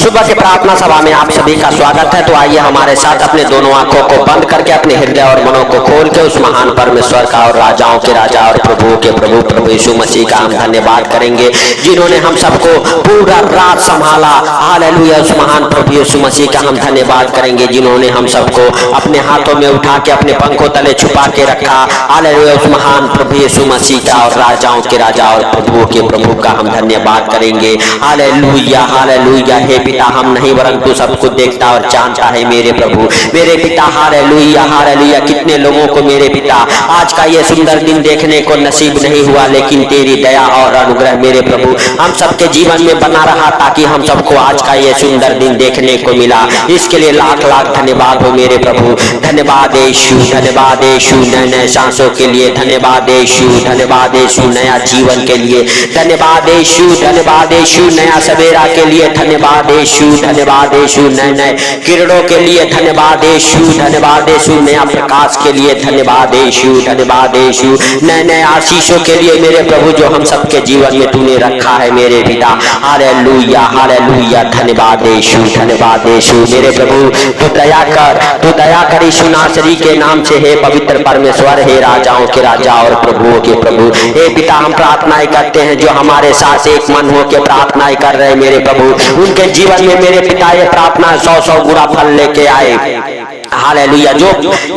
सुबह की प्रार्थना सभा में आप सभी का स्वागत है। तो आइए हमारे साथ अपने दोनों आंखों को बंद करके अपने हृदय और मनों को खोल के उस महान परमेश्वर का और राजाओं के राजा और प्रभुओं के प्रभु प्रभु यीशु मसीह का हम धन्यवाद करेंगे, जिन्होंने हम सबको पूरा रात संभाला। हालेलुया। उस महान प्रभु यीशु मसीह का हम धन्यवाद करेंगे, जिन्होंने हम सबको अपने हाथों में उठा के अपने पंखों तले छुपा के रखा। हालेलुया। उस महान प्रभु यीशु मसीह का और राजाओं के राजा और प्रभुओं के प्रभु का हम धन्यवाद करेंगे। Hallelujah hallelujah. हे पिता, हम नहीं वरन तू सब कुछ देखता और जानता है मेरे प्रभु मेरे पिता। Hallelujah hallelujah. कितने लोगों को मेरे पिता आज का ये सुंदर दिन देखने को नसीब नहीं हुआ, लेकिन तेरी दया और अनुग्रह मेरे प्रभु हम सबके जीवन में बना रहा, ताकि हम सबको आज का ये सुंदर दिन देखने को मिला। इसके लिए लाख लाख धन्यवाद हो मेरे प्रभु। धन्यवाद यीशु, धन्यवाद यीशु नए नए सांसों के लिए, धन्यवाद यीशु, धन्यवाद यीशु नया जीवन के लिए, धन्यवाद यीशु, धन्यवाद यीशु नया सवेरा के लिए, धन्यवाद यीशु, धन्यवाद यीशु नए नए किरणों के लिए, धन्यवाद यीशु, धन्यवाद यीशु नया प्रकाश के लिए, धन्यवाद यीशु, धन्यवाद यीशु नए नए आशीषों के लिए मेरे प्रभु, जो हम सबके जीवन में तूने रखा है मेरे पिता। Hallelujah hallelujah. धन्यवाद यीशु, धन्यवाद यीशु मेरे प्रभु। तू दया कर यीशु नासरी के नाम से। हे पवित्र परमेश्वर, हे राजाओं के राजा और प्रभुओं के प्रभु, हे पिता, हम प्रार्थनाएं करते हैं जो हमारे साथ एक मन हो के प्रार्थनाएं कर रहे मेरे प्रभु, उनके जीवन में मेरे पिता ये प्रार्थना 100 गुना फल लेके आए। हालेलुया। जो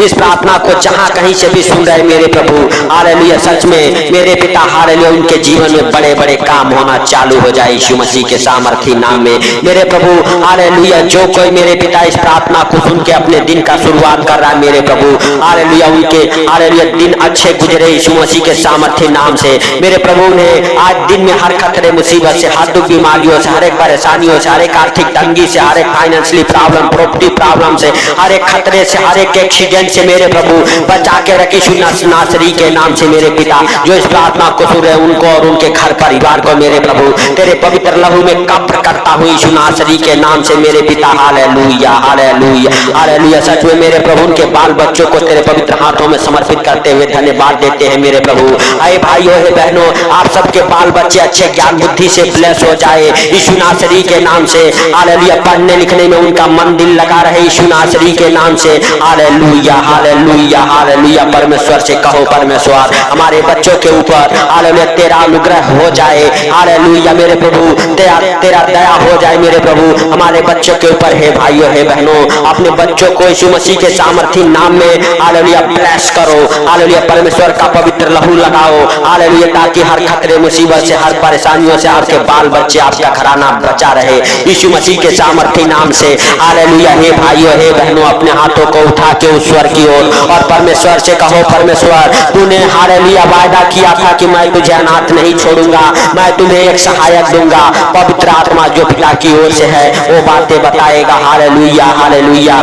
इस प्रार्थना को जहां कहीं से भी सुन रहे मेरे प्रभु, हालेलुया, सच में मेरे पिता, हालेलुया, उनके जीवन में बड़े बड़े काम होना चालू हो जाए यीशु मसीह के सामर्थी नाम में मेरे प्रभु। हालेलुया। जो कोई मेरे पिता इस प्रार्थना को सुन के अपने दिन का शुरुआत कर रहा है मेरे प्रभु, हालेलुया, उनके हालेलुया दिन अच्छे गुजरे यीशु मसीह के सामर्थी नाम से मेरे प्रभु ने। आज दिन में हर खतरे मुसीबत से, हर दुख बीमारियों से, हर एक परेशानियों से, हर एक आर्थिक तंगी से, हर एक फाइनेंशियली प्रॉब्लम, प्रॉपर्टी प्रॉब्लम से, हर एक खतरे से, हर एक एक्सीडेंट से मेरे प्रभु बचा के रखी यीशु नासरी के नाम से मेरे पिता। जो इस प्रार्थना को सुन रहे उनको और उनके घर परिवार को मेरे प्रभु तेरे पवित्र लहू में कब्र करता हुई यीशु नासरी के नाम से मेरे पिता। Hallelujah hallelujah hallelujah. सच में मेरे प्रभु उनके बाल बच्चों को तेरे पवित्र हाथों में समर्पित करते हुए धन्यवाद देते हैं मेरे प्रभु। आए भाइयों, हे बहनों, आप सबके बाल बच्चे अच्छे ज्ञान बुद्धि से ब्लेस हो जाए यीशु नासरी के नाम से। हालेलुया। पढ़ने लिखने में उनका मन दिल लगा रहे यीशु नासरी के नाम से। Hallelujah hallelujah hallelujah. परमेश्वर से कहो, परमेश्वर हमारे बच्चों के ऊपर हालेलुया तेरा अनुग्रह हो जाए। हालेलुया मेरे प्रभु, तेरा दया हो जाए मेरे प्रभु हमारे बच्चों के ऊपर। हे भाइयों, हे बहनों, अपने बच्चों को यीशु मसीह के सामर्थी नाम में हालेलुया ब्लेस करो। हालेलुया परमेश्वर का पवित्र लहू लगाओ। हालेलुया, ताकि हर खतरे मुसीबत से, हर परेशानियों से आपके बाल बच्चे, आपका घराना बचा रहे यीशु मसीह के सामर्थी नाम से। हालेलुया। हे भाइयों, हे बहनों, अपने हाथों को उठा के उस स्वर की ओर और परमेश्वर से कहो, परमेश्वर तूने हालेलुया वायदा किया था कि मैं तुझे अनाथ नहीं छोड़ूंगा, मैं तुम्हें एक सहायक दूंगा। पवित्र आत्मा जो पिता की ओर से है वो बातें बताएगा। Hallelujah hallelujah.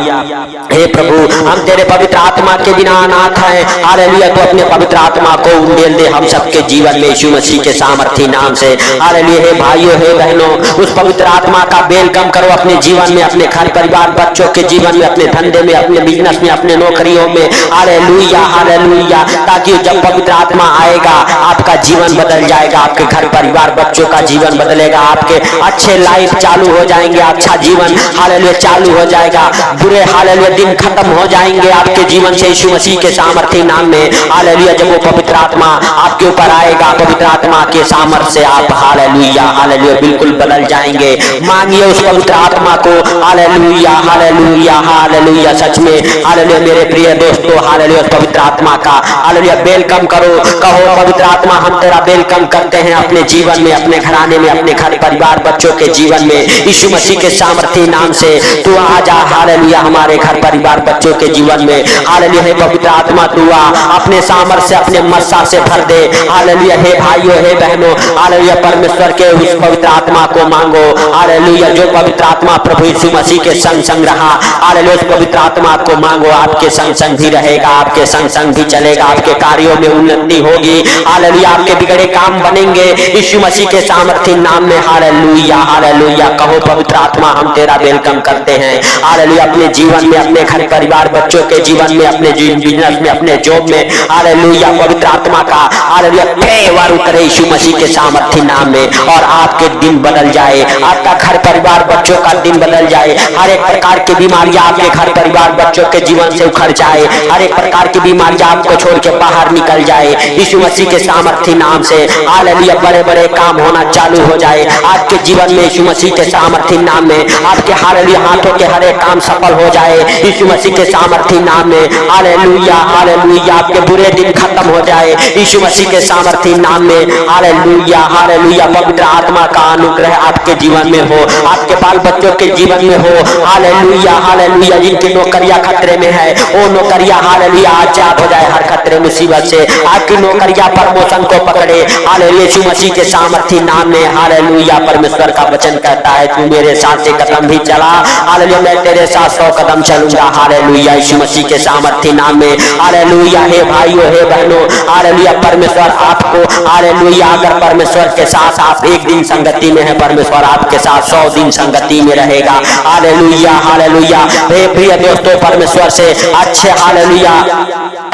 हे प्रभु, हम तेरे पवित्र आत्मा के बिना अनाथ हैं। हालेलुया, तो अपने पवित्र आत्मा को उंडेल दे हम सबके जीवन में यीशु मसीह के सामर्थी नाम से। हालेलुया। हे भाइयों, हे बहनों, उस पवित्र आत्मा का वेलकम करो अपने जीवन में, अपने घर परिवार बच्चों के जीवन में, अपने धंधे में, अपने बिजनेस में, अपने नौकरियों में। Hallelujah hallelujah. ताकि जब पवित्र आत्मा आएगा आपका जीवन बदल जाएगा, आपके घर परिवार बच्चों का जीवन बदलेगा, आपके अच्छे लाइफ चालू हो जाएंगे, अच्छा जीवन हालेलुया चालू हो जाएगा, बुरे हालेलुया दिन खत्म हो जाएंगे आपके जीवन से यीशु मसीह के सामर्थी नाम में। हालेलुया। जब वो पवित्र आत्मा आपके ऊपर आएगा, पवित्र आत्मा के सामर्थ्य से आप हालेलुया हालेलुया बिल्कुल बदल जाएंगे। मांगिए उस पवित्र आत्मा को। Hallelujah hallelujah hallelujah. सच में हालेलुया मेरे प्रिय दोस्तों, हालेलुया पवित्र आत्मा का हालेलुया वेलकम करो। कहो, पवित्र आत्मा हम तेरा वेलकम करते हैं अपने जीवन में, अपने घराने में, अपने घर परिवार बच्चों के जीवन में यीशु मसीह के सामर्थी नाम से। तू आ जा हालेलुया हमारे घर परिवार बच्चों के जीवन में। हालेलुया। हे पवित्र आत्मा तू आ, अपने सामर्थ्य से, अपने मस्सा से भर दे। हालेलुया। हे भाइयों, हे बहनों, हालेलुया परमेश्वर के उस पवित्र आत्मा को मांगो। हालेलुया। जो पवित्र आत्मा प्रभु यीशु मसीह के संग संग रहा, हालेलुया उस पवित्र आत्मा को मांगो। आपके संग संग भी रहेगा, आपके संग संग भी चलेगा, आपके कार्यों में उन्नति होगी। हालेलुया। आपके बिगड़े काम बनेंगे यीशु मसीह के सामर्थी नाम में। Hallelujah hallelujah. कहो, पवित्र आत्मा हम तेरा वेलकम करते हैं। हालेलुया अपने जीवन में, अपने घर परिवार बच्चों के जीवन में, अपने बिजनेस में, अपने जॉब में। हालेलुया पवित्र आत्मा का हालेलुया फेवर उतरे यीशु मसीह के सामर्थी नाम में, और आपके दिन बदल जाए, आपका घर परिवार बच्चों का दिन बदल जाए, हर एक प्रकार की बीमारियां आपके घर परिवार बच्चों के जीवन से उखड़ जाए, हर एक प्रकार की बीमारियां आपको छोड़ के बाहर निकल जाए यीशु मसीह के सामर्थी नाम से। हालेलुया, बड़े बड़े काम होना चालू हो जाए आपके जीवन में यीशु मसीह के सामर्थी नाम में। आपके हालेलुया हाथों के हर एक काम सफल हो जाए यीशु मसीह के सामर्थी नाम में। हालेलुया हालेलुया, आपके बुरे दिन खत्म हो जाए यीशु मसीह के सामर्थी नाम में। हालेलुया हालेलुया, पवित्र आत्मा का अनुग्रह आपके जीवन में हो, आपके बाल बच्चों के जीवन में हो। हालेलुया हालेलुया, जिनकी नौकरियां खतरे में है वो नौकरियां हालेलुया आजाद हो जाए हर खतरे मुसीबत से। आपकी नौकरियां प्रमोशन को पकड़े हालेलुया यीशु मसीह के सामर्थी नाम में। हालेलुया, परमेश्वर का वचन कहता है तू मेरे साथ 1 कदम भी चला, हालेलुया मैं तेरे साथ 100 कदम चलूंगा। हालेलुया यीशु मसीह के सामर्थी नाम में। हालेलुया, हे भाइयों हे बहनों, हालेलुया परमेश्वर आपको हालेलुया, अगर परमेश्वर के साथ आप एक दिन संगति में है, परमेश्वर आपके साथ 100 दिन संगति में रहेगा। हालेलुया हालेलुया, हे प्रिय दोस्तों, परमेश्वर से अच्छे हालेलुया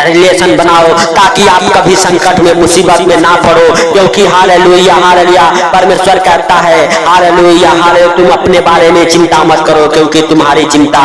रिलेशन बनाओ ताकि आप कभी संकट में मुसीबत में ना पड़ो, क्योंकि हालेलुया हालेलुया परमेश्वर कहता है हालेलुया हालेलुया तुम अपने बारे में चिंता मत करो क्योंकि तुम्हारी चिंता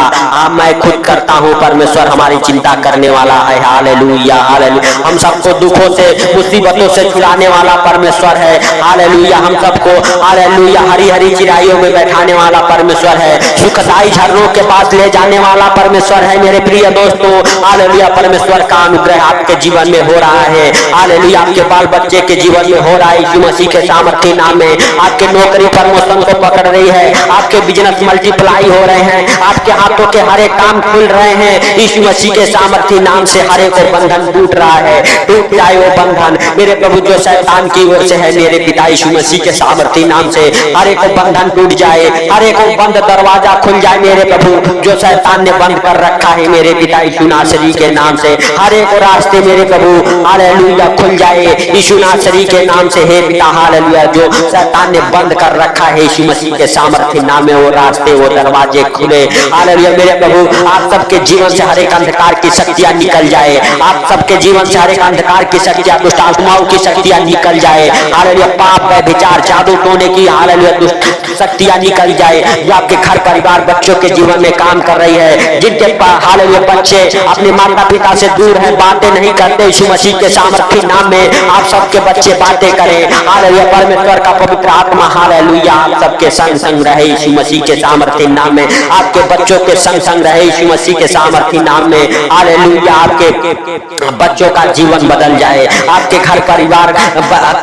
मैं खुद करता हूँ। परमेश्वर हमारी चिंता करने वाला है। हालेलुया हालेलुया, हम सबको दुखों से मुसीबतों से छुड़ाने वाला परमेश्वर है। हालेलुया, हम सबको हालेलुया हरी हरी चिराइयों में बैठाने वाला परमेश्वर है, सुखदाई झरनों के पास ले जाने वाला परमेश्वर है। मेरे प्रिय दोस्तों, हालेलुया परमेश्वर का अनुग्रह आपके जीवन में हो रहा है। हालेलुया, आपके बाल बच्चे के जीवन में हो रहा है यीशु मसीह के सामर्थी नाम में। आपके नौकरी प्रमोशन को पकड़ रही है, आपके बिजनेस मल्टीप्लाई हो रहे हैं, आपके हाथों के हर एक काम खुल रहे हैं यीशु मसीह के सामर्थी नाम से। हर एक बंधन टूट रहा है, टूट जाए वो बंधन मेरे प्रभु जो शैतान की ओर से है। मेरे पिता यीशु मसीह के सामर्थी नाम से हर एक बंधन टूट जाए, हर एक बंद दरवाजा खुल जाए मेरे प्रभु जो शैतान ने बंद कर रखा है। मेरे पिता यीशु नासरी के नाम से हर एक रास्ते मेरे प्रभु हालेलुया खुल जाए यीशु नासरी के नाम से। हे पिता हालेलुया, जो शैतान ने बंद कर रखा है यीशु मसीह के सामर्थी नाम में वो रास्ते वो दरवाजे खुले। हालेलुया मेरे प्रभु, आप सबके जीवन से हर एक अंधकार की शक्तियां निकल जाए, आप सबके जीवन से हर एक अंधकार की शक्तियां दुष्ट आत्माओं की शक्तियां निकल जाए। हालेलुया, पाप व्यभिचार जादू टोने की हालेलुया दुष्ट शक्तियां निकल जाए जो आपके घर परिवार बच्चों के जीवन में काम कर रही है। जिनके हालेलुया बच्चे अपने माता पिता से दूर है, बातें नहीं करते, यीशु मसीह के सामर्थी नाम में आप सबके बच्चे बातें करें। हालेलुया, परमेश्वर का पवित्र आत्मा हालेलुया आप सबके संग संग रहे यीशु मसीह के सामर्थी नाम में। आपके बच्चों के संग संग रहे यीशु मसीह के सामर्थी नाम में। हालेलुया, आपके बच्चों का जीवन बदल जाए, आपके घर परिवार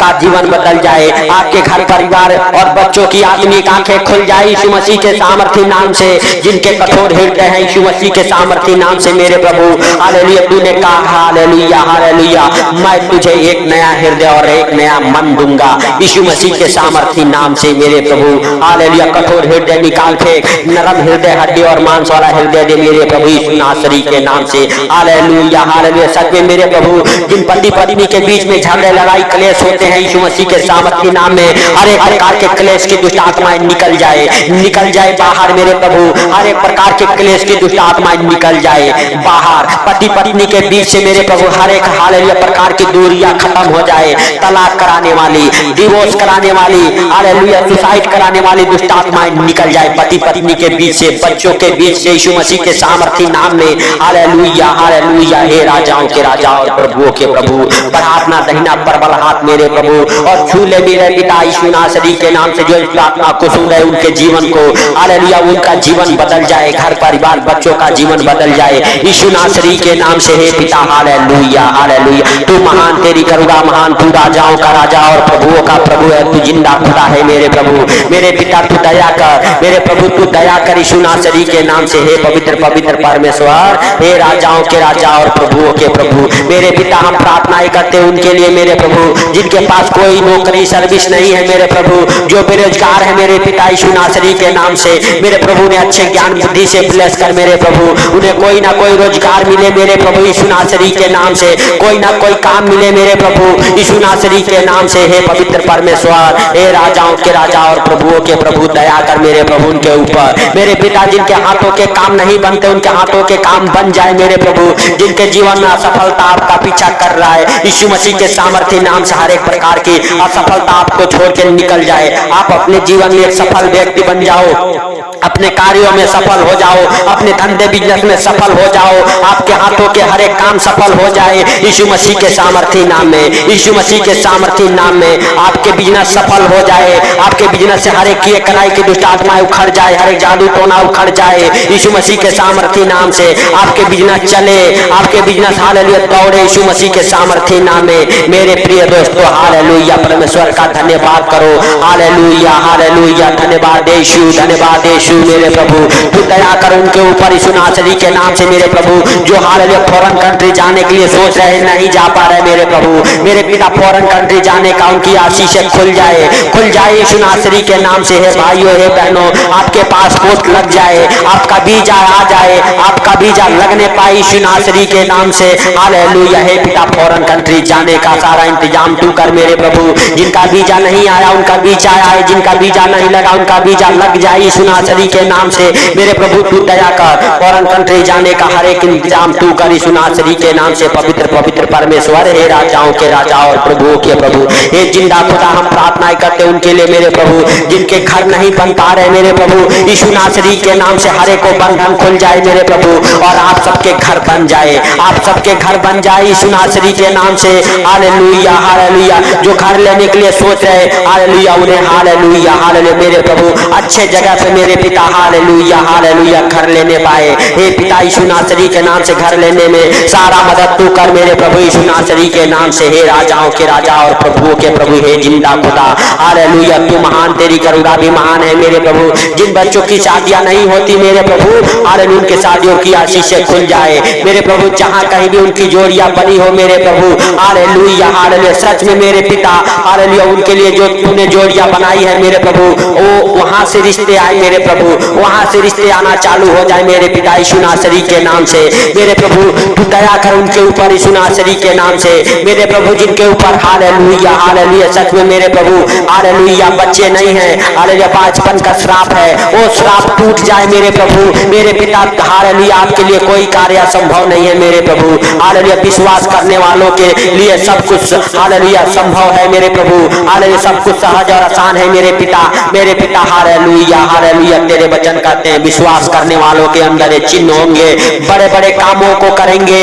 का जीवन बदल जाए, आपके घर परिवार और बच्चों की आत्मिक आंखें खुल जाए यीशु मसीह के सामर्थी नाम से। जिनके कठोर हृदय हैं यीशु मसीह के सामर्थी नाम से मेरे प्रभु हालेलुया, तूने कहा हालेलुया हालेलुया मैं तुझे एक नया हृदय और एक नया मन दूंगा यीशु मसीह के सामर्थी नाम से मेरे प्रभु। हालेलुया, कठोर हृदय निकाल फेंक, नरम हृदय हड्डी और मांस वाला हृदय दे मेरे प्रभु यीशु नासरी के नाम से। हालेलुया हालेलुया, सच में मेरे प्रभु जिन पति पत्नी के बीच में झगड़े लड़ाई क्लेश होते हैं यीशु मसीह के सामर्थी नाम में हर एक प्रकार के क्लेश की दुष्ट आत्माएं निकल जाए बाहर मेरे प्रभु। हर एक प्रकार के क्लेश की दुष्ट आत्माएं निकल जाए बाहर। पति पत्नी के बीच से मेरे प्रभु हर एक हालेलुया प्रकार की दूरियां खत्म हो जाए। तलाक कराने वाली, डिवोर्स कराने वाली, हालेलुया सुसाइड कराने वाली दुष्ट आत्माएं निकल जाए पति पत्नी के बीच से, बच्चों के बीच से यीशु मसीह के सामर्थी नाम में। हालेलुया हालेलुया, हे राजाओं के राजा और प्रभुओं के प्रभु, बढ़ा अपना दहिना प्रबल हाथ मेरे प्रभु और छू ले मेरे पिता यीशु नासरी के नाम से। जो इस आत्मा को सुन रहे उनके जीवन को हालेलुया उनका जीवन बदल जाए, घर परिवार बच्चों का जीवन बदल जाए यीशु नासरी के नाम से। हे पिता हालेलुया हालेलुया, तू महान, तेरी करुणा महान, तू राजाओं का राजा और प्रभुओं का प्रभु है, तू जिंदा खुदा है मेरे प्रभु। मेरे पिता तू दया कर मेरे प्रभु, तू दया कर यीशु नासरी के नाम से। हे पवित्र पवित्र परमेश्वर, हे राजाओं के राजा और प्रभुओं के प्रभु मेरे पिता, हम प्रार्थनाएं करते हैं उनके लिए मेरे प्रभु जिनके पास कोई नौकरी सर्विस नहीं है मेरे प्रभु, जो बेरोजगार है मेरे पिता यीशु नासरी के नाम से। मेरे प्रभु ने अच्छे ज्ञान बुद्धि से ब्लेस कर मेरे प्रभु, उन्हें कोई ना कोई रोजगार मिले मेरे प्रभु यीशु नासरी के नाम से, कोई ना कोई काम मिले मेरे प्रभु यीशु नासरी के नाम से। हे पवित्र परमेश्वर, हे राजाओं के राजा और प्रभुओं के प्रभु, दया कर मेरे प्रभु उनके ऊपर। मेरे पिता जिनके हाथों के काम नहीं बनते उनके हाथों के काम बन जाए मेरे प्रभु। जिनके जीवन में असफलता आपका पीछा कर रहा है यीशु मसीह के सामर्थ्य नाम से हर एक प्रकार की असफलता आपको छोड़ के निकल जाए। आप अपने जीवन में एक सफल व्यक्ति बन जाओ, अपने कार्यों में सफल हो जाओ, अपने धंधे बिजनेस में सफल हो जाओ, आपके हाथों के हर एक काम सफल हो जाए यीशु मसीह के सामर्थी नाम में। यीशु मसीह के सामर्थी नाम में आपके बिजनेस सफल हो जाए, आपके बिजनेस से हर एक किए कनाई की दुष्ट आत्माएं उखड़ जाए, हर एक जादू टोना उखड़ जाए यीशु मसीह के सामर्थी नाम से। आपके बिजनेस चले, आपके बिजनेस हालेलुया दौड़े यीशु मसीह के सामर्थी नाम में। मेरे प्रिय दोस्तों हालेलुया, परमेश्वर का धन्यवाद करो। हालेलुया हालेलुया, धन्यवाद यीशु, धन्यवाद यीशु मेरे प्रभु। तू दया कर उनके ऊपर यीशु नासरी के नाम से मेरे प्रभु, जो हालेलुया फॉरेन कंट्री जाने के लिए सोच रहे नहीं जा पा रहे मेरे प्रभु, मेरे पिता फॉरेन कंट्री जाने का उनकी आशीषें खुल जाए यीशु नासरी के नाम से। है भाइयों है बहनों, आपके पासपोर्ट लग जाए, आपका वीजा आ जाए, आपका वीजा लगने पाए यीशु नासरी के नाम से। हालेलुया, हे पिता फॉरेन कंट्री जाने का सारा इंतजाम तू कर मेरे प्रभु। जिनका वीजा नहीं आया उनका वीजा आए, जिनका वीजा नहीं लगा उनका वीजा लग जाए यीशु नासरी के नाम से। मेरे प्रभु तू दया कर, फॉरेन कंट्री जाने का हर एक इंतजाम तू कर यीशु नासरी के नाम से। पवित्र पवित्र परमेश्वर, हे राजाओं के राजा और प्रभुओं के प्रभु, हे जिंदा खुदा, हम प्रार्थनाएं करते उनके लिए मेरे प्रभु, जिनके घर नहीं बन पा रहे मेरे प्रभु, यीशु नासरी के नाम से हर एक को बंधन खुल जाए मेरे प्रभु, और आप सबके घर बन जाए, आप सबके घर बन जाए यीशु नासरी के नाम से। हालेलुया हालेलुया, जो घर लेने के लिए सोच रहे हालेलुया उन्हें हालेलुया हालेलुया मेरे प्रभु अच्छे जगह पे मेरे पिता हालेलुया हालेलुया घर लेने पाए। हे पिता यीशु नासरी के नाम से घर लेने में सारा मदद तू कर मेरे प्रभु यीशु नासरी के नाम से। हे राजाओं के राजा और प्रभुओं के प्रभु, हे जिंदा खुदा हालेलुया, तू महान, तेरी करुणा भी महान है मेरे प्रभु। जिन बच्चों की शादियां नहीं होती मेरे प्रभु, हालेलुया उनके शादियों की आशीषें खुल जाए मेरे प्रभु। जहां कहीं भी उनकी जोड़ियां बनी हो मेरे प्रभु, हालेलुया हालेलुया, सच में मेरे पिता हालेलुया उनके लिए जो तूने जोड़ियां बनाई है मेरे प्रभु, वो वहां से रिश्ते आए मेरे प्रभु, वहां से रिश्ते आना चालू हो जाए मेरे पिता यीशु नासरी के नाम से। मेरे प्रभु तू दया कर उनके ऊपर यीशु नासरी के नाम से मेरे प्रभु, जिनके ऊपर हालेलुया हालेलुया सच में मेरे प्रभु हालेलुया बच्चे नहीं है, हालेलुया बचपन का श्राप है, वो श्राप टूट जाए मेरे प्रभु। मेरे पिता हालेलुया आपके लिए कोई कार्य असंभव नहीं है मेरे प्रभु। हालेलुया विश्वास करने वालों के लिए सब कुछ हालेलुया संभव है मेरे प्रभु। हालेलुया सब कुछ सहज और आसान है मेरे पिता। मेरे पिता हालेलुया हालेलुया तेरे वचन कहते हैं विश्वास करने वालों के अंदर चिन्ह होंगे, बड़े बड़े कामों को करेंगे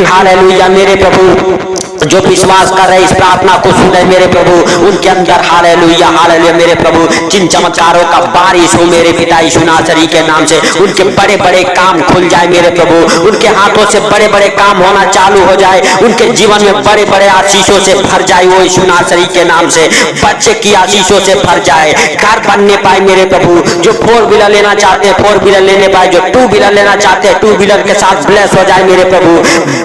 हालेलुया मेरे प्रभु। जो विश्वास कर रहे इस प्रार्थना को सुने मेरे प्रभु, उनके अंदर हालेलुया हालेलुया मेरे प्रभु जिन चमत्कारों का बारिश हो मेरे पिता यीशु नासरी के नाम से। उनके बड़े बड़े काम खुल जाए मेरे प्रभु, उनके हाथों से बड़े बड़े काम होना चालू हो जाए, उनके जीवन में बड़े बड़े आशीषों से भर जाए वो यीशु नासरी के नाम से। बच्चे की आशीषों से भर जाए, घर बनने पाए मेरे प्रभु। जो 4 व्हीलर लेना चाहते हैं 4 व्हीलर लेने पाए, जो 2 व्हीलर लेना चाहते हैं 2 व्हीलर के साथ ब्लेस हो जाए मेरे प्रभु।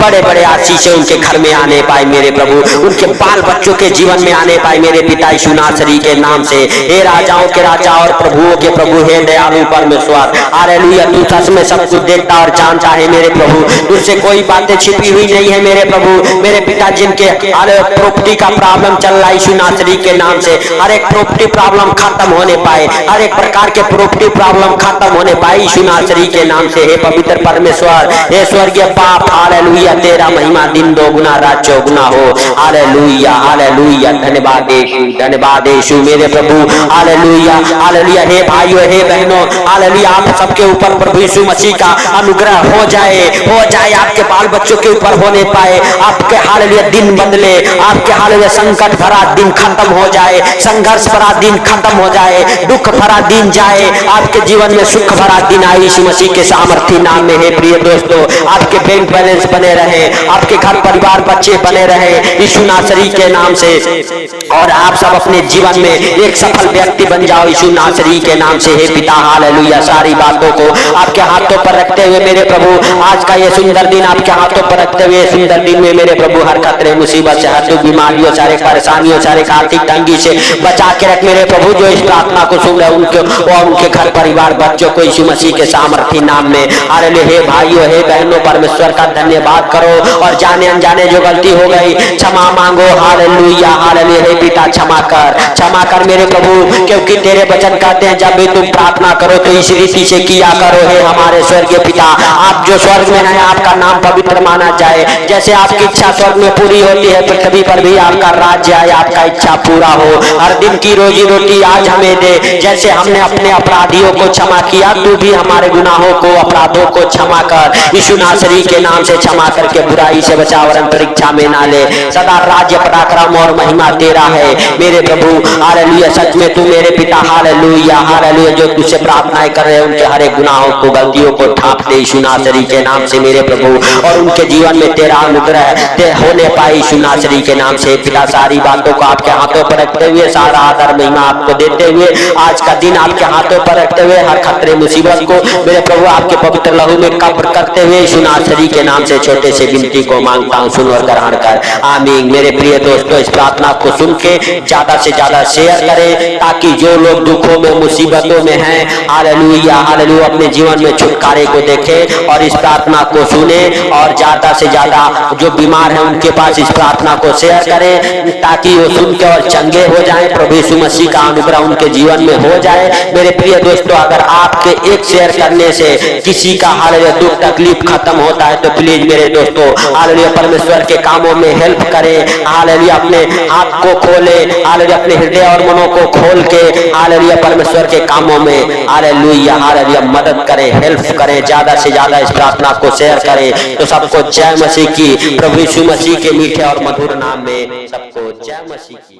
बड़े बड़े आशीषें उनके घर में आने पाए मेरे प्रभु, उनके बाल बच्चों के जीवन में आने पाए मेरे पिता यीशु नासरी के नाम से। हे राजाओं के राजा और प्रभुओं के प्रभु, हे दयालु परमेश्वर हालेलुया तू सच में सब कुछ देखता और जानता है मेरे प्रभु, तुझसे कोई बातें छिपी हुई नहीं है मेरे प्रभु। मेरे पिता जिनके प्रॉपर्टी का प्रॉब्लम चल रहा है यीशु नासरी के नाम से, हर एक प्रॉपर्टी प्रॉब्लम खत्म होने पाए, हर एक प्रकार के प्रॉपर्टी प्रॉब्लम खत्म होने पाए यीशु नासरी के नाम से। हे पवित्र परमेश्वर, हे स्वर्गीय बाप हालेलुया तेरा महिमा दिन 2 गुना रात 4 गुना हो। हालेलुया हालेलुया, धन्यवाद यीशु मेरे प्रभु। हालेलुया हालेलुया, हे भाइयों हे बहनों हालेलुया आप सबके ऊपर प्रभु यीशु मसीह का अनुग्रह हो जाए आपके बाल बच्चों के ऊपर होने पाए, आपके हालेलुया दिन बदले, आपके हालेलुया संकट भरा दिन खत्म हो जाए, संघर्ष भरा दिन खत्म हो जाए, दुख भरा दिन जाए, आपके जीवन में सुख भरा दिन आए यीशु मसीह के सामर्थी नाम में। हे प्रिय दोस्तों, आपके बैंक बैलेंस बने रहे, आपके घर परिवार बच्चे बने रहे यीशु नासरी के नाम से, और आप सब अपने जीवन में एक सफल व्यक्ति बन जाओ यीशु नासरी के नाम से। हे पिता हालेलुया सारी बातों को आपके हाथों पर रखते हुए मेरे प्रभु, आज का ये सुंदर दिन आपके हाथों पर रखते हुए सुंदर दिन में मेरे प्रभु हर खतरे मुसीबत से, हर दुख बीमारियों, सारे परेशानियों, सारे आर्थिक तंगी से बचा के रख मेरे प्रभु। जो इस प्रार्थना को सुन रहे उनके और उनके घर परिवार बच्चों को यीशु मसीह के सामर्थी नाम में हालेलुया। हे भाइयों हे बहनों परमेश्वर का धन्यवाद करो, और जाने अनजाने जो गलती हो गई क्षमा मांगो हालेलुया हालेलुया। हे पिता क्षमा कर मेरे प्रभु, क्योंकि तेरे वचन कहते हैं जब भी तुम प्रार्थना करो तो इस रीति से किया करो। हे हमारे स्वर्गीय पिता, आप जो स्वर्ग में हैं आपका नाम पवित्र माना जाए, जैसे आपकी इच्छा स्वर्ग में पूरी होती है पृथ्वी पर भी आपका राज्य आए, आपका इच्छा पूरा हो। हर दिन की रोजी रोटी आज हमें दे, जैसे हमने अपने अपराधियों को क्षमा किया, तू भी हमारे गुनाहों को, अपराधों को क्षमा कर। यीशु नासरी के नाम से क्षमा करके बुराई से बचा और परीक्षा में ना ले। सदा राज्य, पराक्रम और महिमा तेरा है मेरे प्रभु। हालेलुया। सच में तू मेरे पिता, हालेलुया हालेलुया, जो तुझसे प्रार्थनाएं कर रहे हैं उनके हर एक गुनाहों को, गलतियों को ढांप दे यीशु नासरी के नाम से मेरे प्रभु, और उनके जीवन में तेरा अनुग्रह होने पाए यीशु नासरी के नाम से। पिता, सारी बातों को आपके हाथों पर रखते हुए, सारा आदर महिमा आपको देते हुए, आज का दिन आपके हाथों पर रखते हुए, हर खतरे मुसीबत को मेरे प्रभु आपके पवित्र लहू में कब्र करते हुए यीशु नासरी के नाम से छोटे से विनती को मांगता हूँ, सुन और ग्रहण कर। आमीन। मेरे प्रिय दोस्तों, इस प्रार्थना को सुन के ज्यादा से ज्यादा शेयर करें, ताकि जो लोग दुखों में, मुसीबतों में हैं, हालेलुया हालेलुया, अपने जीवन में छुटकारे को देखें और इस प्रार्थना को सुने, और ज्यादा से ज्यादा जो बीमार हैं उनके पास इस प्रार्थना को शेयर करें, ताकि वो सुन के और चंगे हो जाएं। प्रभु यीशु मसीह का अनुग्रह उनके जीवन में हो जाए। मेरे प्रिय दोस्तों, अगर आपके एक शेयर करने से किसी का हालेलुया दुख तकलीफ खत्म होता है, तो प्लीज मेरे दोस्तों हालेलुया परमेश्वर के कामों में हेल्प करें। हालेलुया अपने हाथ को खोले, हालेलुया अपने हृदय और मनों को खोल के हालेलुया परमेश्वर के कामों में हालेलुया हालेलुया मदद करें, हेल्प करें। ज्यादा से ज्यादा इस प्रार्थना को शेयर करें। तो सबको जय मसीह की। प्रभु यीशु मसीह के मीठे और मधुर नाम में सबको जय मसीह की।